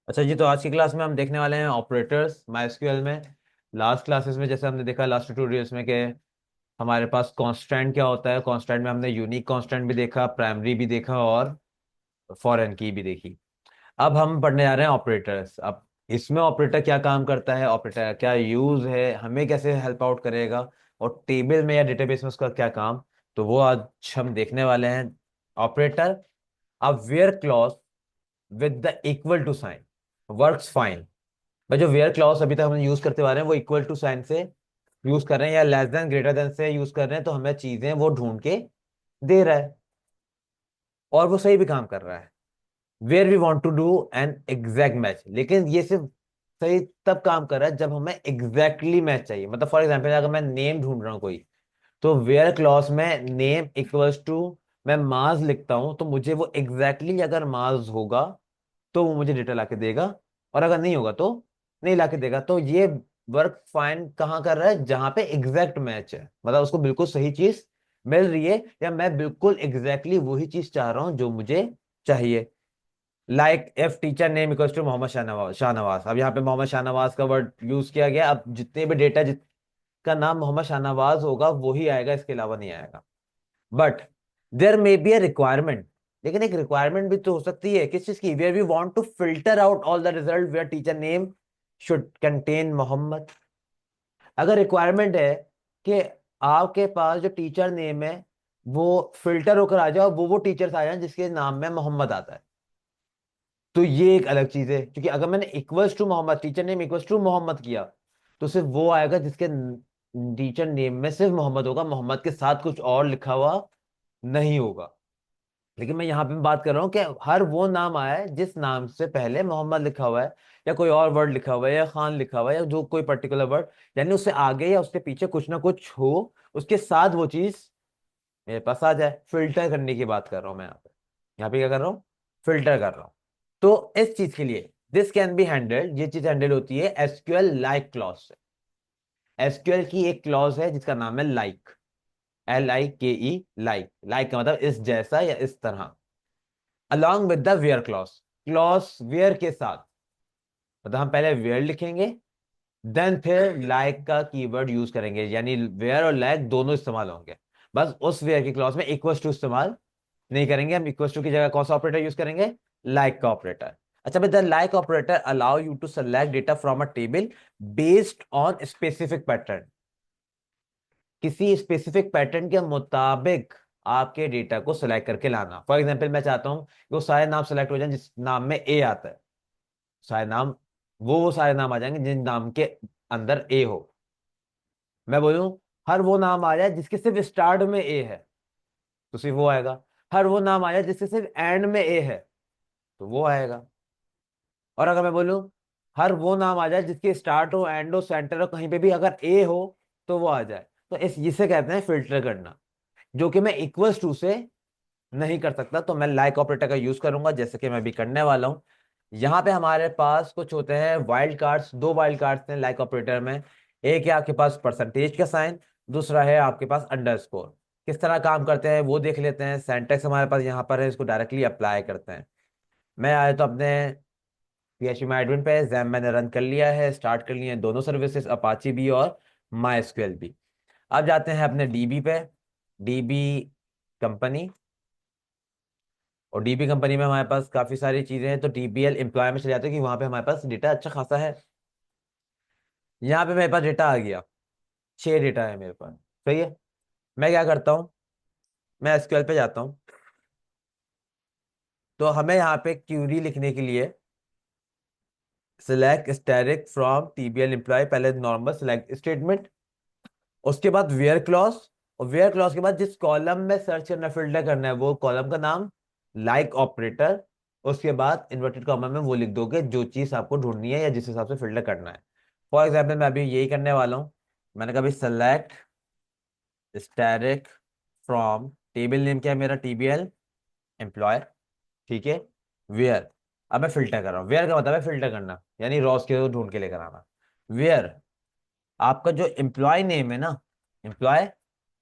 अच्छा जी, तो आज की क्लास में हम देखने वाले हैं ऑपरेटर्स माइस्क्यूएल में। लास्ट क्लासेस में जैसे हमने देखा, लास्ट ट्यूटोरियल्स में, कि हमारे पास कांस्टेंट क्या होता है। कांस्टेंट में हमने यूनिक कांस्टेंट भी देखा, प्राइमरी भी देखा और फॉरेन की भी देखी। अब हम पढ़ने जा रहे हैं ऑपरेटर्स। अब इसमें ऑपरेटर क्या काम करता है, ऑपरेटर क्या यूज है, हमें कैसे हेल्प आउट करेगा, और टेबल में या डेटाबेस में उसका क्या काम, तो वो आज हम देखने वाले हैं। ऑपरेटर, अब where clause with the equal to sign works fine. भाई, जो वेयर क्लॉज अभी तक हम यूज करते आ रहे हैं वो इक्वल टू साइन से यूज कर रहे हैं, या लेस देन ग्रेटर देन से यूज कर रहे हैं, तो हमें चीजें वो ढूंढ के दे रहा है और वो सही भी काम कर रहा है। Where we want to do an exact match, लेकिन ये सिर्फ सही तब काम कर रहा है जब हमें एग्जैक्टली मैच चाहिए। मतलब फॉर एग्जाम्पल, अगर मैं नेम ढूंढ रहा हूँ कोई, तो वेयर क्लॉज में नेम इक्वल्स टू मैं मार्स लिखता हूं, तो मुझे वो एग्जैक्टली अगर मार्स होगा तो वो मुझे डेटा लाके देगा, और अगर नहीं होगा तो नहीं लाके देगा। तो ये वर्क फाइन कहाँ कर रहा है, जहां पे एग्जैक्ट मैच है, मतलब उसको बिल्कुल सही चीज मिल रही है, या मैं बिल्कुल एग्जैक्टली वही चीज चाह रहा हूं जो मुझे चाहिए। Like if teacher name equals to Mohammad Shahnawaz Shahnawaz. अब यहाँ पे मोहम्मद शाहनवाज का वर्ड यूज किया गया। अब जितने भी डेटा जिसका नाम मोहम्मद शाहनवाज होगा वही आएगा, इसके अलावा नहीं आएगा। But there may be a requirement, लेकिन एक रिक्वायरमेंट भी तो हो सकती है किस चीज की, where we want to filter out all the result where teacher name should contain Mohammad. अगर रिक्वायरमेंट है कि आपके पास जो टीचर नेम है वो फिल्टर होकर आ जाए और वो टीचर्स आ जाए जिसके नाम में मोहम्मद आता है, तो ये एक अलग चीज है। क्योंकि अगर मैंने equals to Mohammad, teacher name equals to Mohammad किया, तो सिर्फ वो आएगा जिसके टीचर नेम में सिर्फ मोहम्मद होगा, मोहम्मद के साथ कुछ और लिखा हुआ नहीं होगा। लेकिन मैं यहाँ पे बात कर रहा हूँ कि हर वो नाम आया है जिस नाम से पहले मोहम्मद लिखा हुआ है, या कोई और वर्ड लिखा हुआ है, या खान लिखा हुआ है, या जो कोई पर्टिकुलर वर्ड, यानी उससे आगे या उसके पीछे कुछ ना कुछ हो, उसके साथ वो चीज मेरे पास आ जाए। फिल्टर करने की बात कर रहा हूँ मैं यहाँ पे क्या कर रहा हूँ, फिल्टर कर रहा हूँ। तो इस चीज के लिए दिस कैन बी हैंडल्ड, ये चीज हैंडल होती है एसक्यूएल लाइक क्लॉज से। एसक्यूएल की एक क्लॉज है जिसका नाम है लाइक, LIKE, लाइक। लाइक का मतलब इस जैसा या इस तरह। Along with the where clause, clause where के साथ, मतलब हम पहले वेयर लिखेंगे, देन फिर लाइक का कीवर्ड यूज करेंगे, यानी वेयर और लाइक दोनों इस्तेमाल होंगे। बस उस वेयर की क्लॉज में इक्वल्स टू इस्तेमाल नहीं करेंगे, हम इक्वल्स टू की जगह कौन सा ऑपरेटर यूज करेंगे, लाइक का ऑपरेटर। अच्छा भाई, the like operator allow you to select data from a table based on specific pattern. किसी स्पेसिफिक पैटर्न के मुताबिक आपके डेटा को सिलेक्ट करके लाना। फॉर एग्जाम्पल, मैं चाहता हूं कि वो सारे नाम सेलेक्ट हो जाएं जिस नाम में ए आता है, सारे नाम, वो सारे नाम आ जाएंगे जिन नाम के अंदर ए हो। मैं बोलूं हर वो नाम आ जाए जिसके सिर्फ स्टार्ट में ए है, तो सिर्फ वो आएगा। हर वो नाम आ जाए जिसके सिर्फ एंड में ए है, तो वो आएगा। और अगर मैं बोलूं हर वो नाम आ जाए जिसके स्टार्ट हो, एंड हो, सेंटर हो, कहीं पे भी अगर ए हो, तो वो आ जाए, तो इस जिसे कहते हैं फिल्टर करना, जो कि मैं इक्वल्स टू से नहीं कर सकता। तो मैं लाइक ऑपरेटर का यूज करूंगा, जैसे कि मैं भी करने वाला हूं। यहाँ पे हमारे पास कुछ होते हैं वाइल्ड कार्ड्स, दो वाइल्ड कार्ड्स हैं लाइक ऑपरेटर में। एक है आपके पास परसेंटेज का साइन, दूसरा है आपके पास अंडरस्कोर। किस तरह काम करते हैं वो देख लेते हैं। सेंटेक्स हमारे पास यहाँ पर है, इसको डायरेक्टली अप्लाई करते हैं। मैं आया तो अपने PHP में एडमिन पे जैम मैंने रन कर लिया है, स्टार्ट कर लिए हैं दोनों सर्विसेज, अपाची भी और माई एसक्यूएल भी। अब जाते हैं अपने डीबी पे, डीबी कंपनी। और डीबी कंपनी में हमारे पास काफी सारी चीजें हैं, तो DBL एम्प्लॉय में चले जाते हैं कि वहां पे हमारे पास डेटा अच्छा खासा है। यहाँ पे मेरे पास डेटा आ गया, 6 डेटा है मेरे पास। सही है, मैं क्या करता हूँ, मैं एसक्यूएल पे जाता हूँ। तो हमें यहाँ पे क्यूरी लिखने के लिए select static from TBL employ, पहले नॉर्मल सिलेक्ट स्टेटमेंट, उसके बाद वेयर क्लॉज, और वेयर क्लॉज के बाद जिस कॉलम में सर्च करना, फिल्टर करना है, वो कॉलम का नाम लाइक ऑपरेटर। उसके बाद इन्वर्टेड कॉमा में वो लिख दोगे जो चीज आपको ढूंढनी है या जिस हिसाब से फिल्टर करना है। फॉर एग्जाम्पल, मैं अभी यही करने वाला हूँ। मैंने कहा select static from, table name क्या है मेरा, TBL एम्प्लॉयर, ठीक है, वेयर। अब मैं फिल्टर कर रहा हूँ, वेयर का मतलब है फिल्टर करना, यानी रॉस के ढूंढ के लेकर आना। वेयर आपका जो एम्प्लॉय नेम है ना, एम्प्लॉय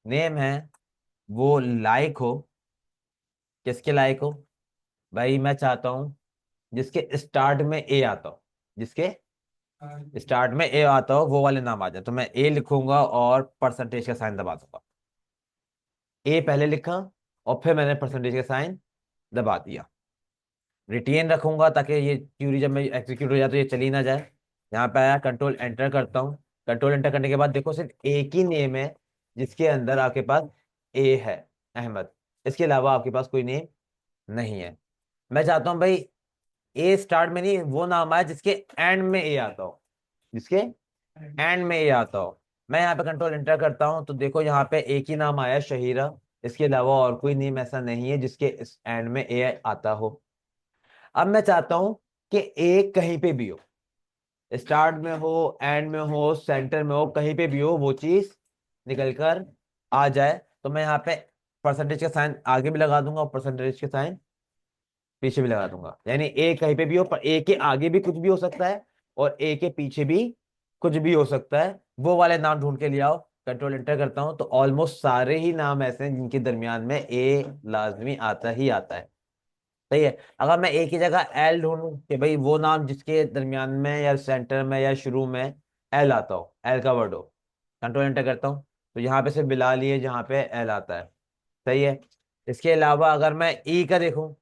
नेम है, वो लाइक हो। किसके लायक हो, भाई मैं चाहता हूं जिसके स्टार्ट में ए आता हो, जिसके स्टार्ट में ए आता हो वो वाले नाम आ जाए, तो मैं ए लिखूंगा और परसेंटेज का साइन दबा दूंगा। ए पहले लिखा और फिर मैंने परसेंटेज का साइन दबा दिया। रिटेन रखूंगा ताकि ये क्यूरी जब मैं एग्जीक्यूट हो जाए तो ये चली ना जाए। यहाँ पे आया, कंट्रोल एंटर करता हूँ। कंट्रोल एंटर करने के बाद देखो सिर्फ एक ही नेम है जिसके अंदर आपके पास ए है, अहमद। इसके अलावा आपके पास कोई नेम नहीं है। मैं चाहता हूँ भाई ए स्टार्ट में नहीं, वो नाम आए जिसके एंड में ए आता हो, जिसके एंड में ए आता हो। मैं यहाँ पे कंट्रोल एंटर करता हूँ तो देखो यहाँ पे एक ही नाम आया, शहीरा। इसके अलावा और कोई नेम ऐसा नहीं है जिसके इस एंड में ए आता हो। अब मैं चाहता हूं कि ए कहीं पे भी हो, स्टार्ट में हो, एंड में हो, सेंटर में हो, कहीं पे भी हो, वो चीज निकल कर आ जाए। तो मैं यहाँ पे परसेंटेज का साइन आगे भी लगा दूंगा और परसेंटेज के साइन पीछे भी लगा दूंगा। यानी ए कहीं पे भी हो, पर ए के आगे भी कुछ भी हो सकता है और ए के पीछे भी कुछ भी हो सकता है। वो वाले नाम ढूंढ के ले आओ। कंट्रोल एंटर करता हूं तो ऑलमोस्ट सारे ही नाम ऐसे हैं जिनके दरमियान में ए लाजमी आता ही आता है। सही है। अगर मैं एक ही जगह एल ढूंढूं कि भाई वो नाम जिसके दरमियान में या सेंटर में या शुरू में एल आता हो, एल का वर्ड हो, कंट्रोल एंटर करता हूँ तो यहाँ पे से बिला लिए जहाँ पे एल आता है। सही है। इसके अलावा अगर मैं ई का देखूं,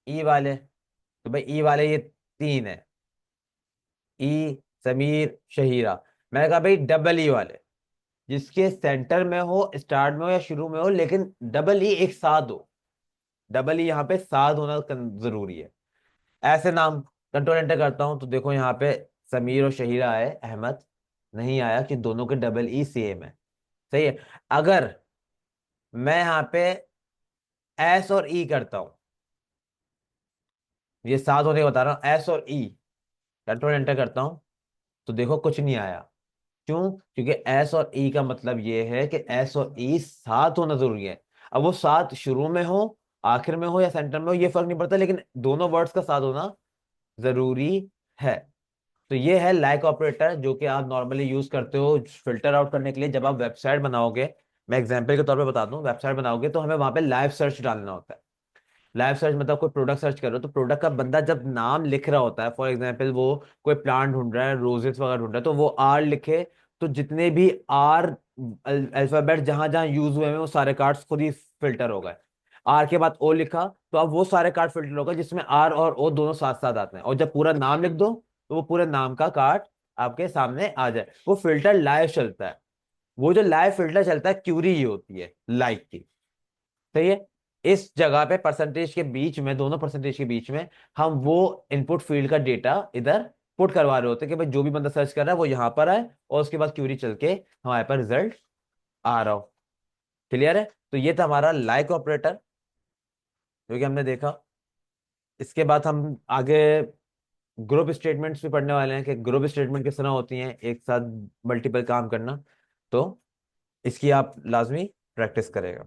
ई वाले, तो भाई ई वाले ये तीन है, ई, समीर, शहीरा। मैंने कहा भाई डबल ई वाले जिसके सेंटर में हो, स्टार्ट में हो या शुरू में हो, लेकिन डबल ई एक साथ हो। डबल ई यहाँ पे साथ होना जरूरी है। ऐसे नाम कंट्रोल एंटर करता हूं तो देखो यहाँ पे समीर और शहीरा आए, अहमद नहीं आया कि दोनों के डबल ई सेम है। सही है। अगर मैं यहाँ पे एस और ई करता हूं, ये साथ होने को बता रहा हूं, एस और ई कंट्रोल एंटर करता हूं तो देखो कुछ नहीं आया। क्यों? क्योंकि एस और ई का मतलब ये है कि एस और ई साथ होना जरूरी है। अब वो साथ शुरू में हो, आखिर में हो या सेंटर में हो, ये फर्क नहीं पड़ता, लेकिन दोनों वर्ड्स का साथ होना जरूरी है। तो ये है लाइक ऑपरेटर जो कि आप नॉर्मली यूज करते हो फिल्टर आउट करने के लिए। जब आप वेबसाइट बनाओगे, मैं एग्जांपल के तौर पे बता दूं, वेबसाइट बनाओगे तो हमें वहां पे लाइव सर्च डालना होता है। लाइव सर्च मतलब कोई प्रोडक्ट सर्च करो तो प्रोडक्ट का बंदा जब नाम लिख रहा होता है, फॉर एग्जांपल वो कोई प्लांट ढूंढ रहा है, रोजेस वगैरह ढूंढ रहा है, तो वो आर लिखे तो जितने भी आर अल्फाबेट जहां जहां यूज हुए हैं वो सारे कार्ड्स खुद ही फिल्टर हो गए। आर के बाद ओ लिखा तो अब वो सारे कार्ड फिल्टर हो गए जिसमें आर और ओ दोनों साथ साथ आते हैं। और जब पूरा नाम लिख दो तो वो पूरे नाम का कार्ड आपके सामने आ जाए। वो फिल्टर लाइव चलता है। वो जो लाइव फिल्टर चलता है क्यूरी ही होती है लाइक की। सही है। इस जगह पे परसेंटेज के बीच में, दोनों परसेंटेज के बीच में हम वो इनपुट फील्ड का डेटा इधर पुट करवा रहे होते हैं कि भाई जो भी बंदा सर्च कर रहा है वो यहाँ पर आए और उसके बाद क्यूरी चल के हमारे पास रिजल्ट आ रहा हो। क्लियर है। तो ये था हमारा लाइक ऑपरेटर जो कि हमने देखा। इसके बाद हम आगे ग्रुप स्टेटमेंट्स भी पढ़ने वाले हैं कि ग्रुप स्टेटमेंट किस तरह होती हैं, एक साथ मल्टीपल काम करना। तो इसकी आप लाजमी प्रैक्टिस करेगा।